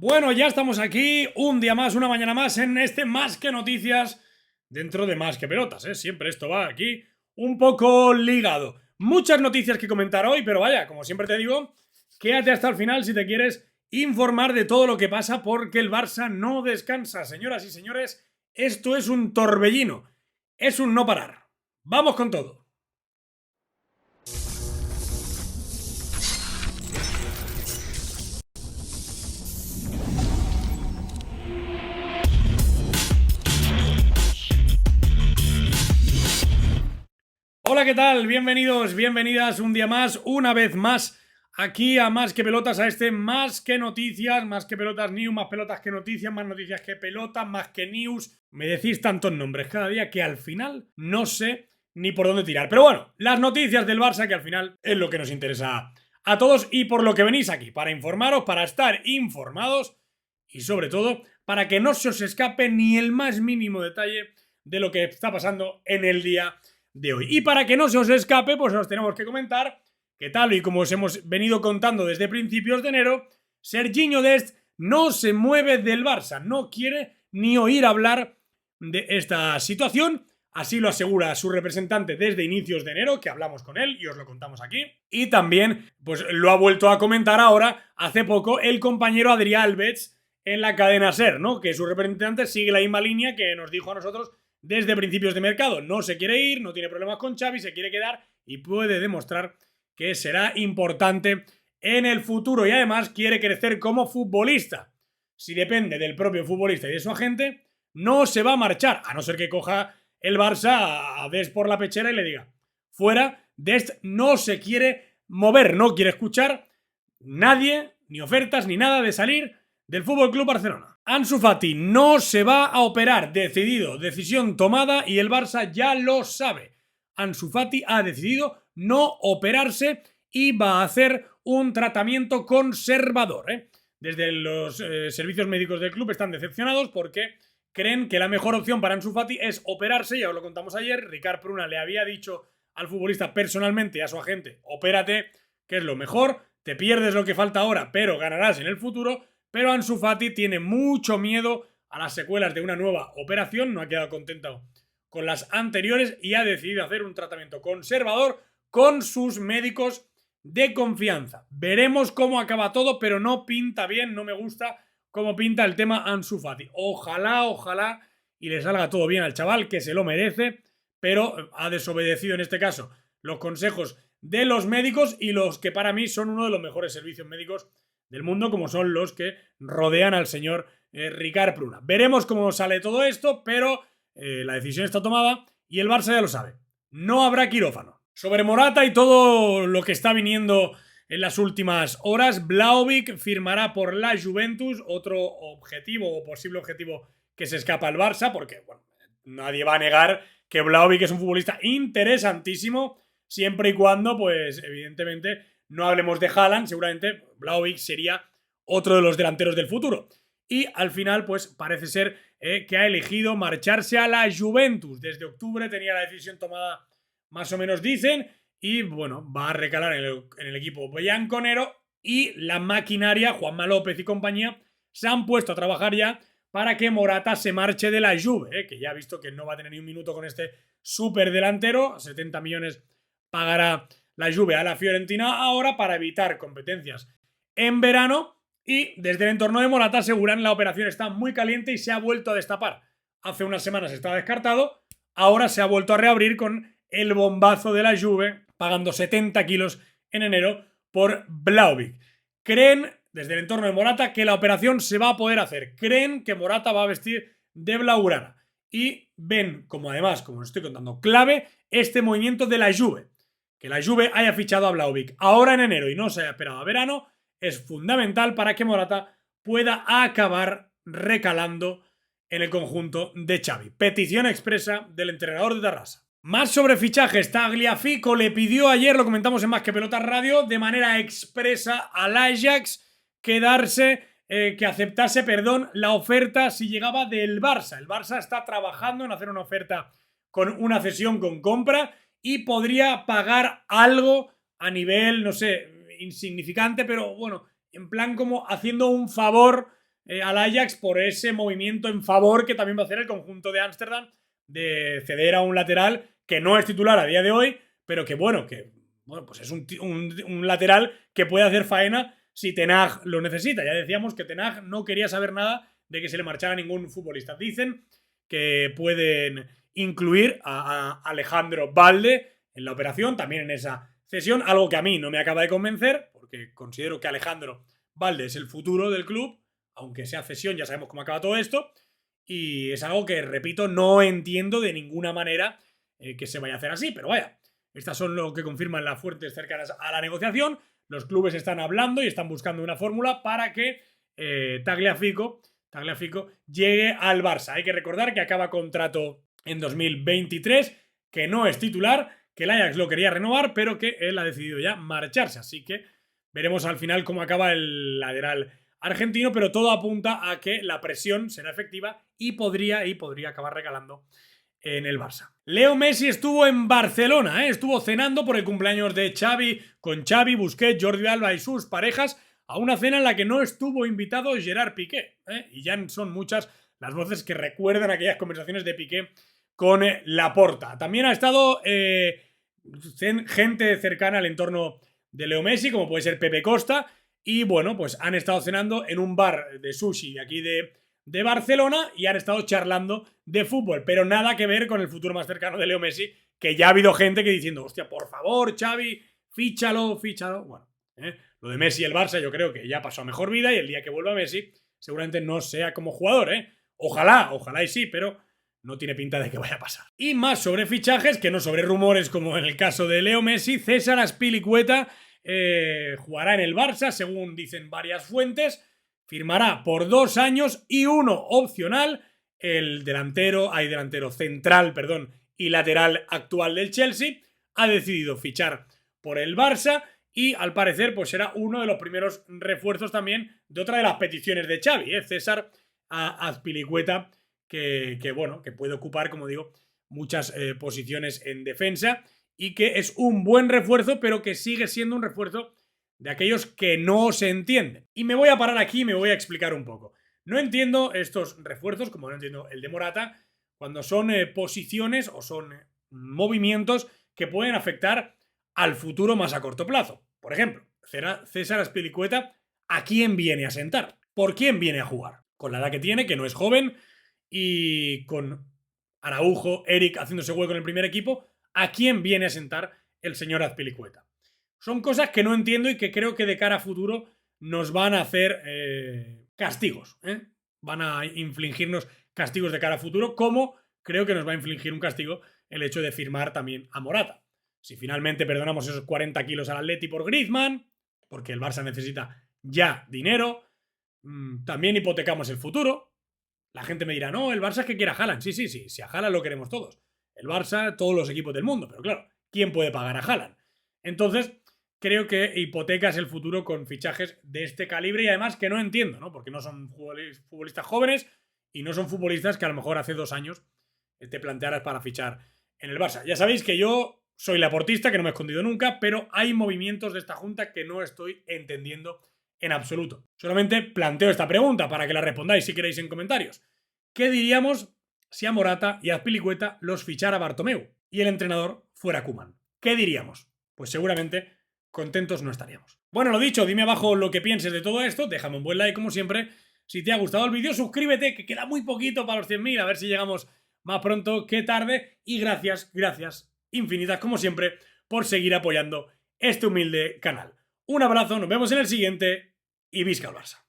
Bueno, ya estamos aquí, un día más, una mañana más en este Más que Noticias, dentro de Más que Pelotas, ¿eh? Siempre esto va aquí un poco ligado. Muchas noticias que comentar hoy, pero vaya, como siempre te digo, quédate hasta el final si te quieres informar de todo lo que pasa porque el Barça no descansa. Señoras y señores, esto es un torbellino, es un no parar. Vamos con todo. Hola, ¿qué tal? Bienvenidos, bienvenidas un día más, una vez más, aquí a Más que Pelotas, a este Más que Noticias, Más que Pelotas News, más pelotas que noticias, más noticias que pelotas, más que news. Me decís tantos nombres cada día que al final no sé ni por dónde tirar. Pero bueno, las noticias del Barça, que al final es lo que nos interesa a todos y por lo que venís aquí, para informaros, para estar informados y sobre todo para que no se os escape ni el más mínimo detalle de lo que está pasando en el día de hoy. Y para que no se os escape, pues os tenemos que comentar que tal y como os hemos venido contando desde principios de enero, Serginho Dest no se mueve del Barça, no quiere ni oír hablar de esta situación. Así lo asegura su representante desde inicios de enero, que hablamos con él y os lo contamos aquí. Y también, pues lo ha vuelto a comentar ahora, hace poco, el compañero Adrià Alves en la cadena SER, ¿no? Que su representante sigue la misma línea que nos dijo a nosotros desde principios de mercado. No se quiere ir, no tiene problemas con Xavi, se quiere quedar y puede demostrar que será importante en el futuro y además quiere crecer como futbolista. Si depende del propio futbolista y de su agente, no se va a marchar, a no ser que coja el Barça a Dest por la pechera y le diga: fuera, Dest no se quiere mover, no quiere escuchar nadie, ni ofertas, ni nada de salir del FC Barcelona. Ansu Fati no se va a operar, decidido, decisión tomada y el Barça ya lo sabe. Ansu Fati ha decidido no operarse y va a hacer un tratamiento conservador, ¿eh? Desde los servicios médicos del club están decepcionados porque creen que la mejor opción para Ansu Fati es operarse. Ya os lo contamos ayer, Ricard Pruna le había dicho al futbolista personalmente y a su agente: opérate, que es lo mejor, te pierdes lo que falta ahora, pero ganarás en el futuro. Pero Ansu Fati tiene mucho miedo a las secuelas de una nueva operación, no ha quedado contento con las anteriores y ha decidido hacer un tratamiento conservador con sus médicos de confianza. Veremos cómo acaba todo, pero no pinta bien, no me gusta cómo pinta el tema Ansu Fati. Ojalá y le salga todo bien al chaval, que se lo merece, pero ha desobedecido en este caso los consejos de los médicos y los que para mí son uno de los mejores servicios médicos del mundo, como son los que rodean al señor Ricard Pruna. Veremos cómo sale todo esto, pero la decisión está tomada y el Barça ya lo sabe. No habrá quirófano. Sobre Morata y todo lo que está viniendo en las últimas horas, Vlahovic firmará por la Juventus, otro objetivo o posible objetivo que se escapa al Barça, porque bueno, nadie va a negar que Vlahovic es un futbolista interesantísimo, siempre y cuando, pues, evidentemente, no hablemos de Haaland. Seguramente Vlahovic sería otro de los delanteros del futuro. Y al final, pues el ser que ha elegido marcharse a la Juventus. Desde octubre tenía la decisión tomada, más o menos dicen, y bueno, va a recalar en el equipo bianconero y la maquinaria, Juanma López y compañía, se han puesto a trabajar ya para que Morata se marche de la Juve, que ya ha visto que no va a tener ni un minuto con este súper delantero. 70 millones pagará la Juve a la Fiorentina ahora para evitar competencias en verano. Y desde el entorno de Morata aseguran la operación está muy caliente y se ha vuelto a destapar. Hace unas semanas estaba descartado, ahora se ha vuelto a reabrir con el bombazo de la Juve pagando 70 kilos en enero por Vlahovic. Creen desde el entorno de Morata que la operación se va a poder hacer. Creen que Morata va a vestir de blaugrana y ven como además, como os estoy contando, clave este movimiento de la Juve. Que la Juve haya fichado a Vlahovic ahora en enero y no se haya esperado a verano es fundamental para que Morata pueda acabar recalando en el conjunto de Xavi. Petición expresa del entrenador de Tarrasa. Más sobre fichajes, Tagliafico le pidió ayer, lo comentamos en Más que Pelotas Radio, de manera expresa al Ajax quedarse, que aceptase, la oferta si llegaba del Barça. El Barça está trabajando en hacer una oferta con una cesión con compra y podría pagar algo a nivel, no sé, insignificante, pero bueno, en plan como haciendo un favor al Ajax por ese movimiento en favor que también va a hacer el conjunto de Ámsterdam de ceder a un lateral que no es titular a día de hoy, pero que bueno, pues es un lateral que puede hacer faena si Ten Hag lo necesita. Ya decíamos que Ten Hag no quería saber nada de que se le marchara ningún futbolista. Dicen que pueden incluir a Alejandro Balde en la operación, también en esa cesión, algo que a mí no me acaba de convencer, porque considero que Alejandro Balde es el futuro del club, aunque sea cesión, ya sabemos cómo acaba todo esto, y es algo que, repito, no entiendo de ninguna manera que se vaya a hacer así, pero vaya, estas son lo que confirman las fuentes cercanas a la negociación. Los clubes están hablando y están buscando una fórmula para que Tagliafico llegue al Barça. Hay que recordar que acaba contrato en 2023, que no es titular, que el Ajax lo quería renovar, pero que él ha decidido ya marcharse. Así que veremos al final cómo acaba el lateral argentino, pero todo apunta a que la presión será efectiva y podría acabar regalando en el Barça. Leo Messi estuvo en Barcelona, estuvo cenando por el cumpleaños de Xavi, con Xavi, Busquets, Jordi Alba y sus parejas, a una cena en la que no estuvo invitado Gerard Piqué. Y ya son muchas las voces que recuerdan aquellas conversaciones de Piqué con Laporta. También ha estado gente cercana al entorno de Leo Messi, como puede ser Pepe Costa, y bueno, pues han estado cenando en un bar de sushi de aquí de Barcelona y han estado charlando de fútbol, pero nada que ver con el futuro más cercano de Leo Messi, que ya ha habido gente que diciendo, hostia, por favor, Xavi, fíchalo. Bueno, lo de Messi y el Barça yo creo que ya pasó a mejor vida y el día que vuelva Messi seguramente no sea como jugador, Ojalá y sí, pero no tiene pinta de que vaya a pasar. Y más sobre fichajes, que no sobre rumores como en el caso de Leo Messi. César Azpilicueta jugará en el Barça, según dicen varias fuentes. Firmará por 2 años y 1 opcional. El delantero central, y lateral actual del Chelsea ha decidido fichar por el Barça y al parecer pues será uno de los primeros refuerzos también de otra de las peticiones de Xavi, César Azpilicueta, que puede ocupar, como digo, muchas posiciones en defensa y que es un buen refuerzo, pero que sigue siendo un refuerzo de aquellos que no se entienden. Y me voy a parar aquí y me voy a explicar un poco. No entiendo estos refuerzos, como no entiendo el de Morata, cuando son posiciones o son movimientos que pueden afectar al futuro más a corto plazo. Por ejemplo, César Azpilicueta, ¿a quién viene a sentar? ¿Por quién viene a jugar? Con la edad que tiene, que no es joven, y con Araujo, Eric haciéndose hueco en el primer equipo, ¿a quién viene a sentar el señor Azpilicueta? Son cosas que no entiendo y que creo que de cara a futuro nos van a hacer castigos. Van a infligirnos castigos de cara a futuro, como creo que nos va a infligir un castigo el hecho de firmar también a Morata. Si finalmente perdonamos esos 40 kilos al Atleti por Griezmann, porque el Barça necesita ya dinero, también hipotecamos el futuro. La gente me dirá, no, el Barça es que quiere a Haaland. Sí, si a Haaland lo queremos todos. El Barça, todos los equipos del mundo, pero claro, ¿quién puede pagar a Haaland? Entonces, creo que hipotecas el futuro con fichajes de este calibre y además que no entiendo, ¿no? Porque no son futbolistas jóvenes y no son futbolistas que a lo mejor hace 2 años te plantearas para fichar en el Barça. Ya sabéis que yo soy laportista, que no me he escondido nunca, pero hay movimientos de esta junta que no estoy entendiendo en absoluto. Solamente planteo esta pregunta para que la respondáis si queréis en comentarios. ¿Qué diríamos si a Morata y a Azpilicueta los fichara Bartomeu y el entrenador fuera Koeman? ¿Qué diríamos? Pues seguramente contentos no estaríamos. Bueno, lo dicho, dime abajo lo que pienses de todo esto, déjame un buen like como siempre. Si te ha gustado el vídeo, suscríbete, que queda muy poquito para los 100.000, a ver si llegamos más pronto que tarde. Y gracias infinitas como siempre por seguir apoyando este humilde canal. Un abrazo, nos vemos en el siguiente y visca el Barça.